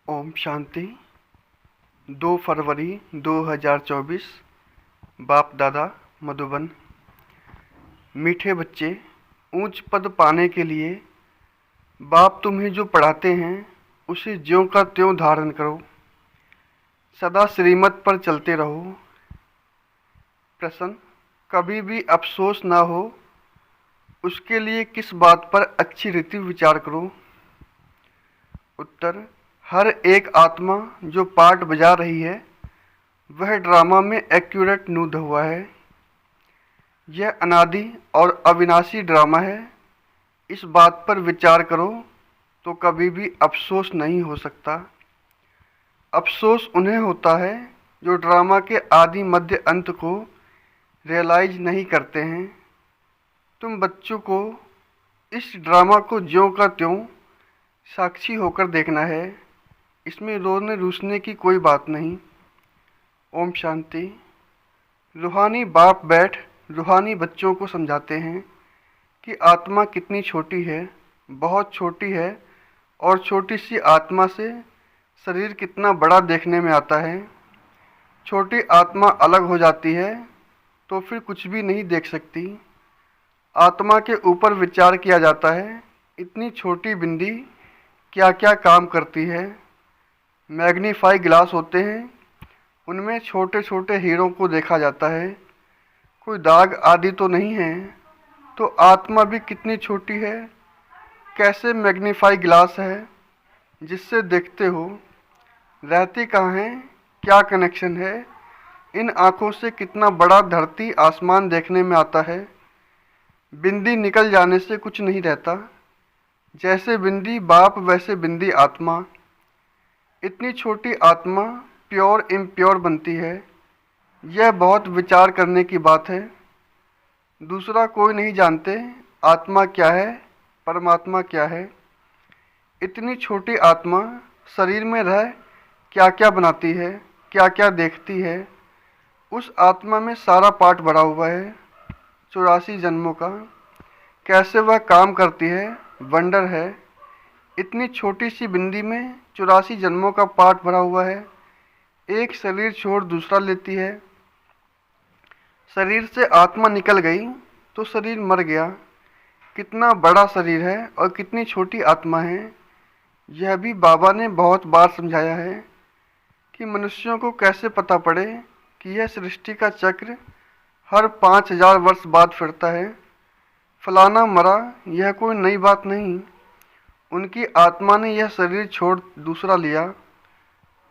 ओम शांति। 2 फरवरी 2024। बाप दादा मधुबन। मीठे बच्चे, ऊंच पद पाने के लिए बाप तुम्हें जो पढ़ाते हैं उसे ज्यों का त्यों धारण करो। सदा श्रीमत पर चलते रहो। प्रश्न: कभी भी अफसोस ना हो उसके लिए किस बात पर अच्छी रीति विचार करो। उत्तर: हर एक आत्मा जो पार्ट बजा रही है वह ड्रामा में एक्यूरेट नूद हुआ है। यह अनादि और अविनाशी ड्रामा है। इस बात पर विचार करो तो कभी भी अफसोस नहीं हो सकता। अफसोस उन्हें होता है जो ड्रामा के आदि मध्य अंत को रियलाइज नहीं करते हैं। तुम बच्चों को इस ड्रामा को ज्यों का त्यों साक्षी होकर देखना है। इसमें रोने रूसने की कोई बात नहीं। ओम शांति। रूहानी बाप बैठ रूहानी बच्चों को समझाते हैं कि आत्मा कितनी छोटी है, बहुत छोटी है, और छोटी सी आत्मा से शरीर कितना बड़ा देखने में आता है। छोटी आत्मा अलग हो जाती है तो फिर कुछ भी नहीं देख सकती। आत्मा के ऊपर विचार किया जाता है, इतनी छोटी बिंदी क्या क्या काम करती है। मैग्नीफाई ग्लास होते हैं, उनमें छोटे छोटे हीरों को देखा जाता है। कोई दाग आदि तो नहीं है। तो आत्मा भी कितनी छोटी है, कैसे मैग्नीफाई ग्लास है जिससे देखते हो। रहती कहाँ है, क्या कनेक्शन है। इन आँखों से कितना बड़ा धरती आसमान देखने में आता है। बिंदी निकल जाने से कुछ नहीं रहता। जैसे बिंदी बाप वैसे बिंदी आत्मा। इतनी छोटी आत्मा प्योर इम्प्योर बनती है। यह बहुत विचार करने की बात है। दूसरा कोई नहीं जानते आत्मा क्या है, परमात्मा क्या है। इतनी छोटी आत्मा शरीर में रह क्या क्या बनाती है, क्या क्या देखती है। उस आत्मा में सारा पार्ट भरा हुआ है 84 जन्मों का। कैसे वह काम करती है, वंडर है। इतनी छोटी सी बिंदी में 84 जन्मों का पार्ट भरा हुआ है। एक शरीर छोड़ दूसरा लेती है। शरीर से आत्मा निकल गई तो शरीर मर गया। कितना बड़ा शरीर है और कितनी छोटी आत्मा है। यह भी बाबा ने बहुत बार समझाया है कि मनुष्यों को कैसे पता पड़े कि यह सृष्टि का चक्र हर 5000 वर्ष बाद फिरता है। फलाना मरा, यह कोई नई बात नहीं। उनकी आत्मा ने यह शरीर छोड़ दूसरा लिया।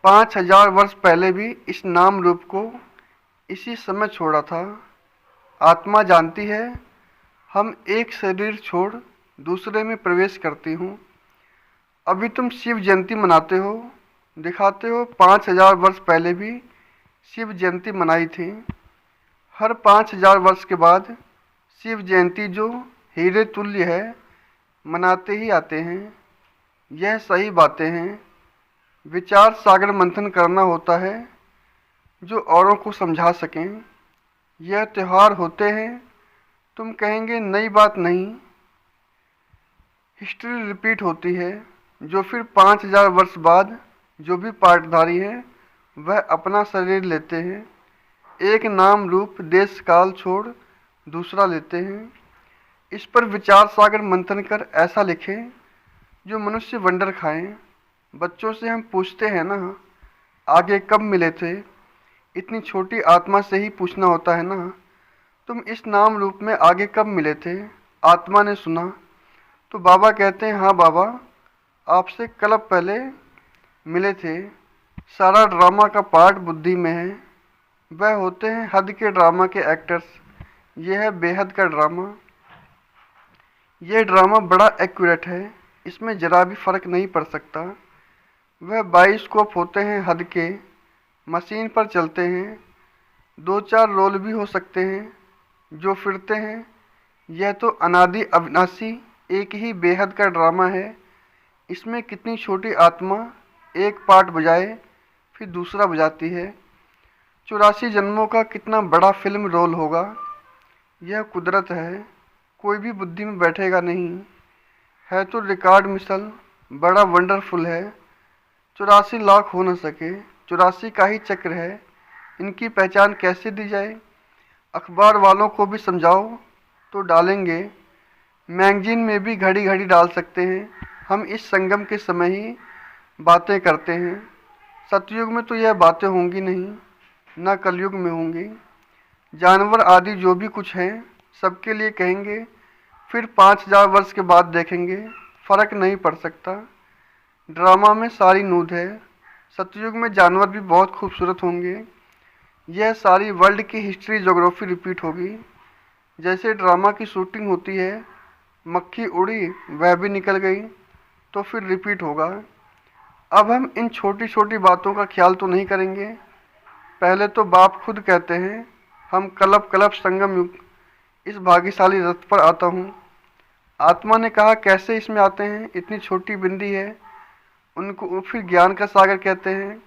5000 वर्ष पहले भी इस नाम रूप को इसी समय छोड़ा था। आत्मा जानती है हम एक शरीर छोड़ दूसरे में प्रवेश करती हूँ। अभी तुम शिव जयंती मनाते हो, दिखाते हो 5000 वर्ष पहले भी शिव जयंती मनाई थी। हर 5000 वर्ष के बाद शिव जयंती जो हीरे तुल्य है मनाते ही आते हैं। यह सही बातें हैं। विचार सागर मंथन करना होता है जो औरों को समझा सकें। यह त्यौहार होते हैं, तुम कहेंगे नई बात नहीं। हिस्ट्री रिपीट होती है जो फिर 5000 वर्ष बाद जो भी पार्टधारी हैं वह अपना शरीर लेते हैं। एक नाम रूप देश काल छोड़ दूसरा लेते हैं। इस पर विचार सागर मंथन कर ऐसा लिखें जो मनुष्य वंडर खाएं। बच्चों से हम पूछते हैं ना, आगे कब मिले थे। इतनी छोटी आत्मा से ही पूछना होता है ना, तुम इस नाम रूप में आगे कब मिले थे। आत्मा ने सुना तो बाबा कहते हैं, हाँ बाबा आपसे कल्प पहले मिले थे। सारा ड्रामा का पार्ट बुद्धि में है। वह होते हैं हद के ड्रामा के एक्टर्स। यह है बेहद का ड्रामा। यह ड्रामा बड़ा एक्यूरेट है, इसमें जरा भी फर्क नहीं पड़ सकता। वह बाइस्कोप होते हैं हद के, मशीन पर चलते हैं। 2-4 रोल भी हो सकते हैं जो फिरते हैं। यह तो अनादि अविनाशी एक ही बेहद का ड्रामा है। इसमें कितनी छोटी आत्मा एक पार्ट बजाए फिर दूसरा बजाती है। 84 जन्मों का कितना बड़ा फिल्म रोल होगा। यह कुदरत है, कोई भी बुद्धि में बैठेगा नहीं। है तो रिकॉर्ड मिसल बड़ा वंडरफुल है। 84 लाख हो न सके, 84 का ही चक्र है, इनकी पहचान कैसे दी जाए? अखबार वालों को भी समझाओ तो डालेंगे, मैगजीन में भी घड़ी घड़ी डाल सकते हैं। हम इस संगम के समय ही बातें करते हैं। सतयुग में तो यह बातें होंगी नहीं, न कलयुग में होंगी। जानवर आदि जो भी कुछ हैं सबके लिए कहेंगे, फिर 5000 वर्ष के बाद देखेंगे, फर्क नहीं पड़ सकता। ड्रामा में सारी नूद है। सतयुग में जानवर भी बहुत खूबसूरत होंगे। यह सारी वर्ल्ड की हिस्ट्री ज्योग्राफी रिपीट होगी। जैसे ड्रामा की शूटिंग होती है, मक्खी उड़ी वह भी निकल गई, तो फिर रिपीट होगा। अब हम इन छोटी छोटी बातों का ख्याल तो नहीं करेंगे। पहले तो बाप खुद कहते हैं, हम कलप कलप संगम युग इस भाग्यशाली रथ पर आता हूँ। आत्मा ने कहा, कैसे इसमें आते हैं, इतनी छोटी बिंदी है। उनको फिर ज्ञान का सागर कहते हैं।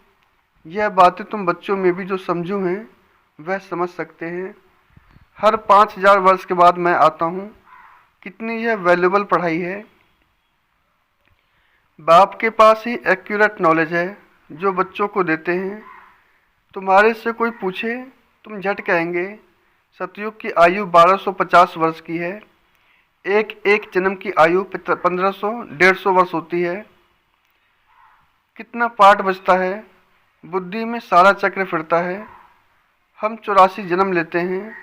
यह बातें तुम बच्चों में भी जो समझू हैं वह समझ सकते हैं। हर 5000 वर्ष के बाद मैं आता हूँ। कितनी यह वैल्यूबल पढ़ाई है। बाप के पास ही एक्यूरेट नॉलेज है जो बच्चों को देते हैं। तुम्हारे से कोई पूछे तुम झट कहेंगे, सतयुग की आयु 1250 वर्ष की है। एक एक जन्म की आयु 1500 150 वर्ष होती है। कितना पाठ बचता है, बुद्धि में सारा चक्र फिरता है। हम 84 जन्म लेते हैं,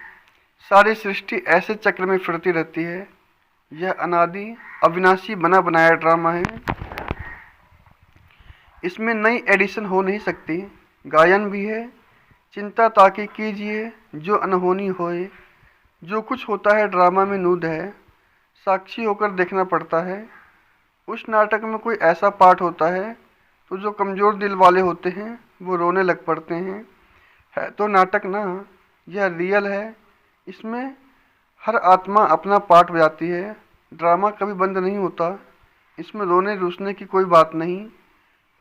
सारी सृष्टि ऐसे चक्र में फिरती रहती है। यह अनादि अविनाशी बना बनाया ड्रामा है। इसमें नई एडिशन हो नहीं सकती। गायन भी है, चिंता ताकि कीजिए जो अनहोनी होए। जो कुछ होता है ड्रामा में नूद है, साक्षी होकर देखना पड़ता है। उस नाटक में कोई ऐसा पार्ट होता है तो जो कमज़ोर दिल वाले होते हैं वो रोने लग पड़ते हैं। है तो नाटक ना, यह रियल है। इसमें हर आत्मा अपना पार्ट बजाती है। ड्रामा कभी बंद नहीं होता। इसमें रोने रूसने की कोई बात नहीं,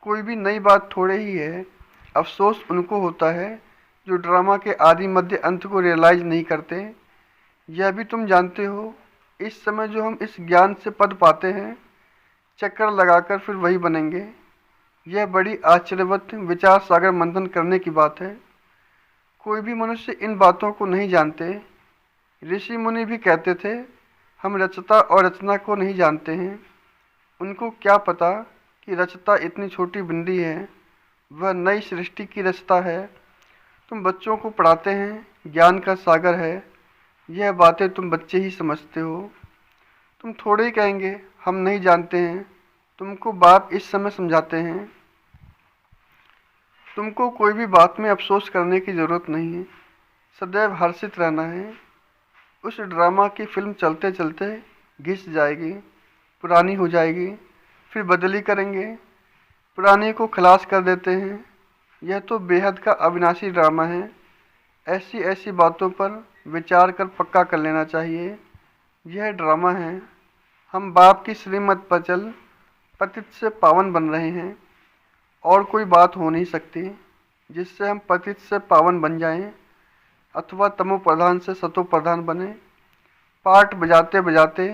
कोई भी नई बात थोड़े ही है। अफसोस उनको होता है जो ड्रामा के आदि मध्य अंत को रियलाइज़ नहीं करते। यह भी तुम जानते हो, इस समय जो हम इस ज्ञान से पद पाते हैं, चक्कर लगाकर फिर वही बनेंगे। यह बड़ी आश्चर्यवत विचार सागर मंथन करने की बात है। कोई भी मनुष्य इन बातों को नहीं जानते। ऋषि मुनि भी कहते थे, हम रचता और रचना को नहीं जानते हैं। उनको क्या पता कि रचता इतनी छोटी बिंदी है, वह नई सृष्टि की रचता है। तुम बच्चों को पढ़ाते हैं, ज्ञान का सागर है। यह बातें तुम बच्चे ही समझते हो। तुम थोड़े ही कहेंगे हम नहीं जानते हैं। तुमको बाप इस समय समझाते हैं। तुमको कोई भी बात में अफसोस करने की ज़रूरत नहीं है। सदैव हर्षित रहना है। उस ड्रामा की फिल्म चलते चलते घिस जाएगी, पुरानी हो जाएगी, फिर बदली करेंगे, पुराने को खलास कर देते हैं। यह तो बेहद का अविनाशी ड्रामा है। ऐसी ऐसी बातों पर विचार कर पक्का कर लेना चाहिए। यह ड्रामा है। हम बाप की श्रीमत पर चल पतित से पावन बन रहे हैं। और कोई बात हो नहीं सकती जिससे हम पतित से पावन बन जाएं, अथवा तमो प्रधान से सतो प्रधान बने। पाठ बजाते बजाते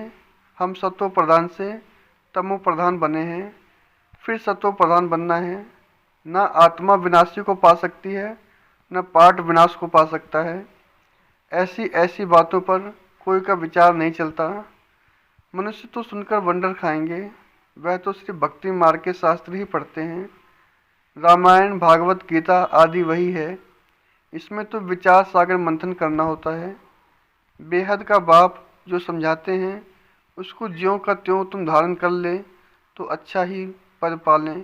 हम सतो प्रधान से तमो प्रधान बने हैं, फिर सतो प्रधान बनना है। न आत्मा विनाशी को पा सकती है, न पाठ विनाश को पा सकता है। ऐसी ऐसी बातों पर कोई का विचार नहीं चलता। मनुष्य तो सुनकर वंडर खाएंगे। वह तो सिर्फ भक्ति मार्ग के शास्त्र ही पढ़ते हैं। रामायण भागवत गीता आदि वही है। इसमें तो विचार सागर मंथन करना होता है। बेहद का बाप जो समझाते हैं उसको ज्यों का त्यों तुम धारण कर ले तो अच्छा ही पद पालें।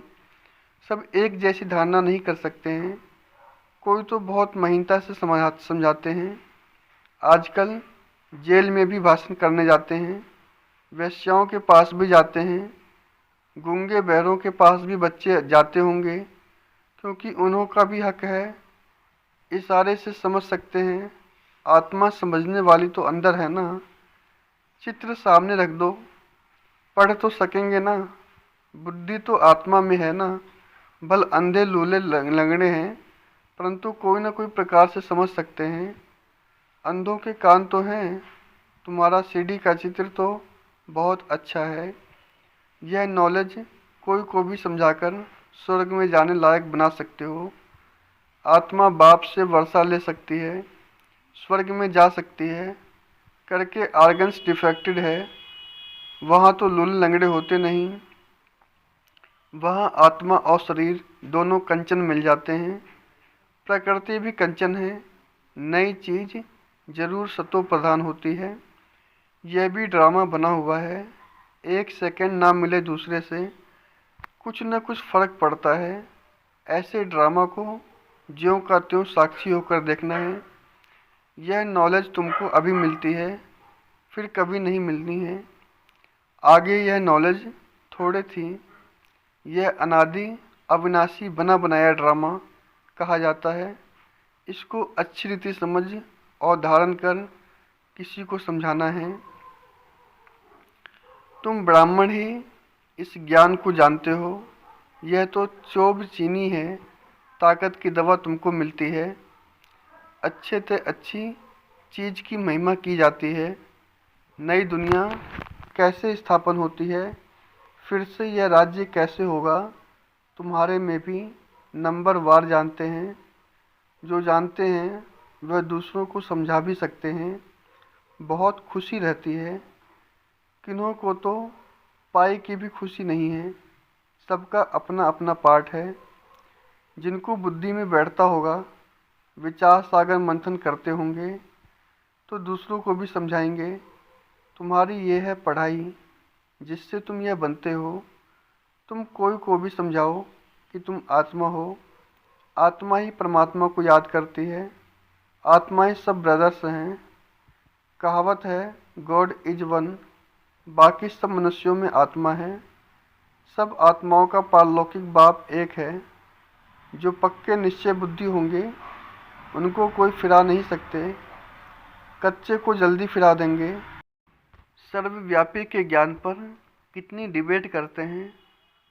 सब एक जैसी धारणा नहीं कर सकते हैं। कोई तो बहुत महीनता से समझाते हैं। आजकल जेल में भी भाषण करने जाते हैं, वेश्याओं के पास भी जाते हैं, गूंगे बहरों के पास भी बच्चे जाते होंगे, क्योंकि उन्हों का भी हक है। इशारे से समझ सकते हैं। आत्मा समझने वाली तो अंदर है ना। चित्र सामने रख दो, पढ़ तो सकेंगे ना। बुद्धि तो आत्मा में है ना। भल अंधे लूले लंगड़े हैं, परंतु कोई ना कोई प्रकार से समझ सकते हैं। अंधों के कान तो हैं। तुम्हारा सीढ़ी का चित्र तो बहुत अच्छा है। यह नॉलेज कोई को भी समझाकर स्वर्ग में जाने लायक बना सकते हो। आत्मा बाप से वर्षा ले सकती है, स्वर्ग में जा सकती है, करके आर्गन्स डिफेक्टेड है। वहाँ तो लूले लंगड़े होते नहीं, वहाँ आत्मा और शरीर दोनों कंचन मिल जाते हैं। प्रकृति भी कंचन है, नई चीज जरूर सतो प्रधान होती है। यह भी ड्रामा बना हुआ है, एक सेकंड ना मिले दूसरे से कुछ न कुछ फर्क पड़ता है। ऐसे ड्रामा को ज्यों का त्यों साक्षी होकर देखना है। यह नॉलेज तुमको अभी मिलती है, फिर कभी नहीं मिलनी है। आगे यह नॉलेज थोड़े थी। यह अनादि अविनाशी बना बनाया ड्रामा कहा जाता है। इसको अच्छी रीति समझ और धारण कर किसी को समझाना है। तुम ब्राह्मण ही इस ज्ञान को जानते हो। यह तो चोब चीनी है, ताकत की दवा तुमको मिलती है। अच्छे से अच्छी चीज की महिमा की जाती है। नई दुनिया कैसे स्थापन होती है, फिर से यह राज्य कैसे होगा, तुम्हारे में भी नंबर वार जानते हैं। जो जानते हैं वह दूसरों को समझा भी सकते हैं। बहुत खुशी रहती है। किन्हों को तो पाई की भी खुशी नहीं है। सबका अपना अपना पार्ट है। जिनको बुद्धि में बैठता होगा, विचार सागर मंथन करते होंगे, तो दूसरों को भी समझाएंगे। तुम्हारी ये है पढ़ाई जिससे तुम यह बनते हो। तुम कोई को भी समझाओ कि तुम आत्मा हो। आत्मा ही परमात्मा को याद करती है। आत्मा ही सब ब्रदर्स हैं। कहावत है, गॉड इज वन। बाकी सब मनुष्यों में आत्मा है। सब आत्माओं का पारलौकिक बाप एक है। जो पक्के निश्चय बुद्धि होंगे उनको कोई फिरा नहीं सकते, कच्चे को जल्दी फिरा देंगे। सर्वव्यापी के ज्ञान पर कितनी डिबेट करते हैं,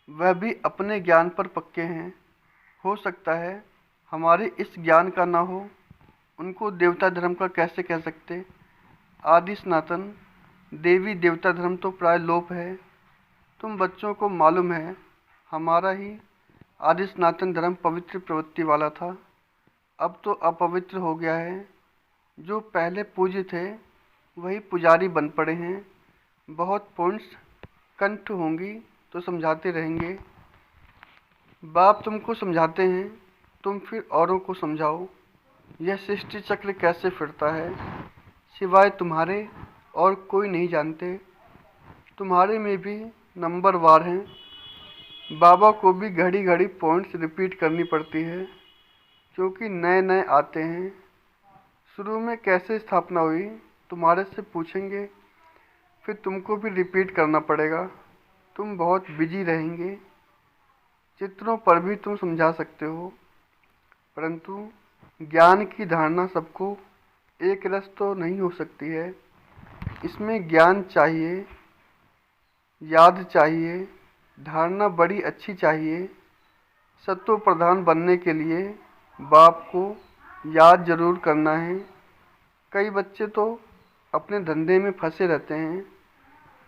वह भी अपने ज्ञान पर पक्के हैं। हो सकता है हमारे इस ज्ञान का ना हो, उनको देवता धर्म का कैसे कह सकते। आदि सनातन देवी देवता धर्म तो प्राय लोप है। तुम बच्चों को मालूम है हमारा ही आदि सनातन धर्म पवित्र प्रवृत्ति वाला था, अब तो अपवित्र हो गया है। जो पहले पूज्य थे वही पुजारी बन पड़े हैं। बहुत पॉइंट्स कंठ होंगी तो समझाते रहेंगे। बाप तुमको समझाते हैं, तुम फिर औरों को समझाओ। यह सृष्टि चक्र कैसे फिरता है, सिवाय तुम्हारे और कोई नहीं जानते। तुम्हारे में भी नंबर वार हैं। बाबा को भी घड़ी घड़ी पॉइंट्स रिपीट करनी पड़ती है, क्योंकि नए नए आते हैं। शुरू में कैसे स्थापना हुई तुम्हारे से पूछेंगे, फिर तुमको भी रिपीट करना पड़ेगा। तुम बहुत बिजी रहेंगे। चित्रों पर भी तुम समझा सकते हो, परंतु ज्ञान की धारणा सबको एक रस तो नहीं हो सकती है। इसमें ज्ञान चाहिए, याद चाहिए, धारणा बड़ी अच्छी चाहिए। सत्व प्रधान बनने के लिए बाप को याद जरूर करना है। कई बच्चे तो अपने धंधे में फंसे रहते हैं,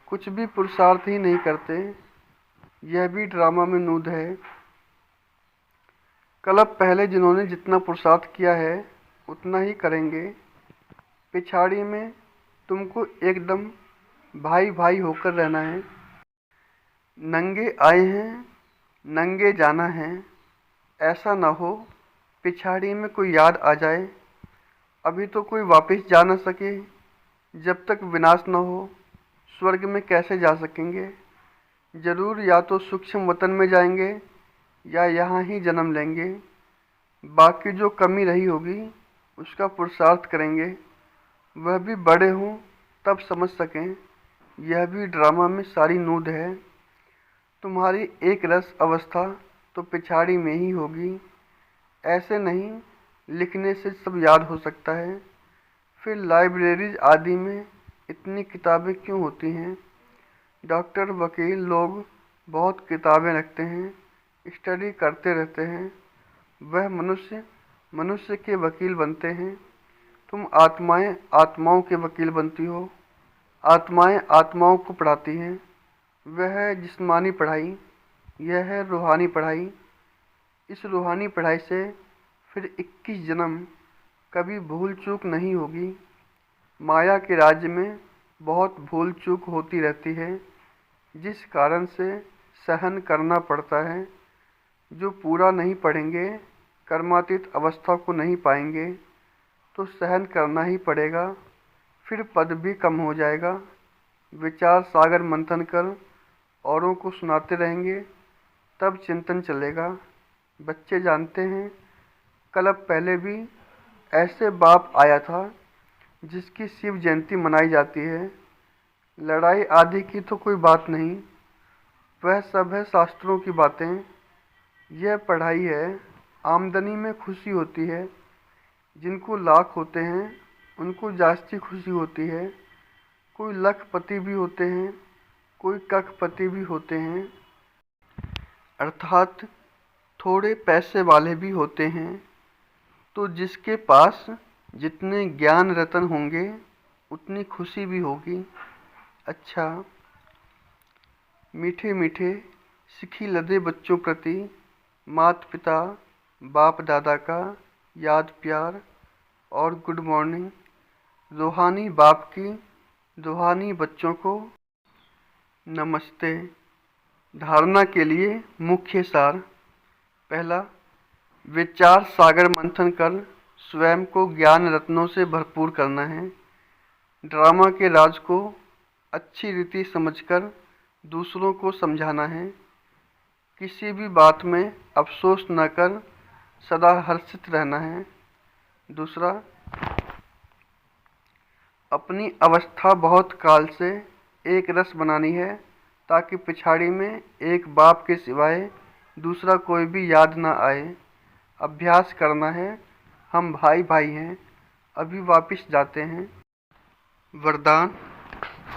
कुछ भी पुरुषार्थ ही नहीं करते। यह भी ड्रामा में नूद है। कलब पहले जिन्होंने जितना पुरुषार्थ किया है उतना ही करेंगे। पिछाड़ी में तुमको एकदम भाई भाई होकर रहना है। नंगे आए हैं, नंगे जाना है। ऐसा ना हो पिछाड़ी में कोई याद आ जाए। अभी तो कोई वापस जा न सके। जब तक विनाश न हो स्वर्ग में कैसे जा सकेंगे। जरूर या तो सूक्ष्म वतन में जाएंगे या यहाँ ही जन्म लेंगे। बाकी जो कमी रही होगी उसका पुरुषार्थ करेंगे। वह भी बड़े हों तब समझ सकें। यह भी ड्रामा में सारी नूद है। तुम्हारी एक रस अवस्था तो पिछाड़ी में ही होगी। ऐसे नहीं लिखने से सब याद हो सकता है। फिर लाइब्रेरीज आदि में इतनी किताबें क्यों होती हैं। डॉक्टर वकील लोग बहुत किताबें रखते हैं, स्टडी करते रहते हैं। वह मनुष्य मनुष्य के वकील बनते हैं। तुम आत्माएं आत्माओं के वकील बनती हो। आत्माएं आत्माओं को पढ़ाती हैं। वह है जिस्मानी पढ़ाई, यह है रूहानी पढ़ाई। इस रूहानी पढ़ाई से फिर 21 जन्म कभी भूल चूक नहीं होगी। माया के राज्य में बहुत भूल चूक होती रहती है, जिस कारण से सहन करना पड़ता है। जो पूरा नहीं पढ़ेंगे, कर्मातीत अवस्था को नहीं पाएंगे, तो सहन करना ही पड़ेगा। फिर पद भी कम हो जाएगा। विचार सागर मंथन कर औरों को सुनाते रहेंगे, तब चिंतन चलेगा। बच्चे जानते हैं, कल्प पहले भी ऐसे बाप आया था जिसकी शिव जयंती मनाई जाती है। लड़ाई आदि की तो कोई बात नहीं, वह सब है शास्त्रों की बातें। यह पढ़ाई है, आमदनी में खुशी होती है। जिनको लाख होते हैं उनको जास्ती खुशी होती है। कोई लखपति भी होते हैं, कोई कखपति भी होते हैं, अर्थात थोड़े पैसे वाले भी होते हैं। तो जिसके पास जितने ज्ञान रतन होंगे उतनी खुशी भी होगी। अच्छा, मीठे मीठे सिखी लदे बच्चों प्रति माता पिता बाप दादा का याद प्यार और गुड मॉर्निंग। रूहानी बाप की रूहानी बच्चों को नमस्ते। धारणा के लिए मुख्य सार। पहला, विचार सागर मंथन कर स्वयं को ज्ञान रत्नों से भरपूर करना है। ड्रामा के राज को अच्छी रीति समझकर दूसरों को समझाना है। किसी भी बात में अफसोस न कर सदा हर्षित रहना है। दूसरा, अपनी अवस्था बहुत काल से एक रस बनानी है, ताकि पिछाड़ी में एक बाप के सिवाय दूसरा कोई भी याद ना आए। अभ्यास करना है, हम भाई भाई हैं, अभी वापिस जाते हैं। वरदान,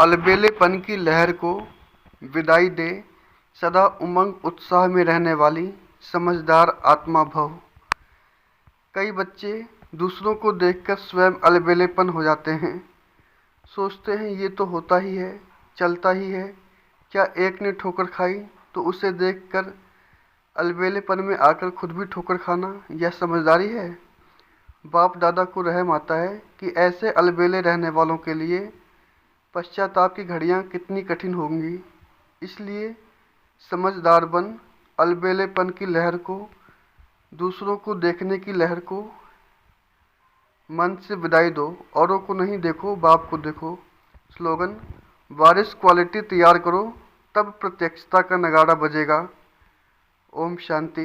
अलबेलेपन की लहर को विदाई दे, सदा उमंग उत्साह में रहने वाली समझदार आत्मा भव। कई बच्चे दूसरों को देखकर स्वयं अलबेलेपन हो जाते हैं। सोचते हैं ये तो होता ही है, चलता ही है। क्या एक ने ठोकर खाई तो उसे देखकर अलबेलेपन में आकर खुद भी ठोकर खाना, यह समझदारी है? बाप दादा को रहम आता है कि ऐसे अलबेले रहने वालों के लिए पश्चाताप की घड़ियाँ कितनी कठिन होंगी। इसलिए समझदार बन अलबेलेपन की लहर को, दूसरों को देखने की लहर को मन से विदाई दो। औरों को नहीं देखो, बाप को देखो। स्लोगन, वारिस क्वालिटी तैयार करो, तब प्रत्यक्षता का नगाड़ा बजेगा। ओम शांति।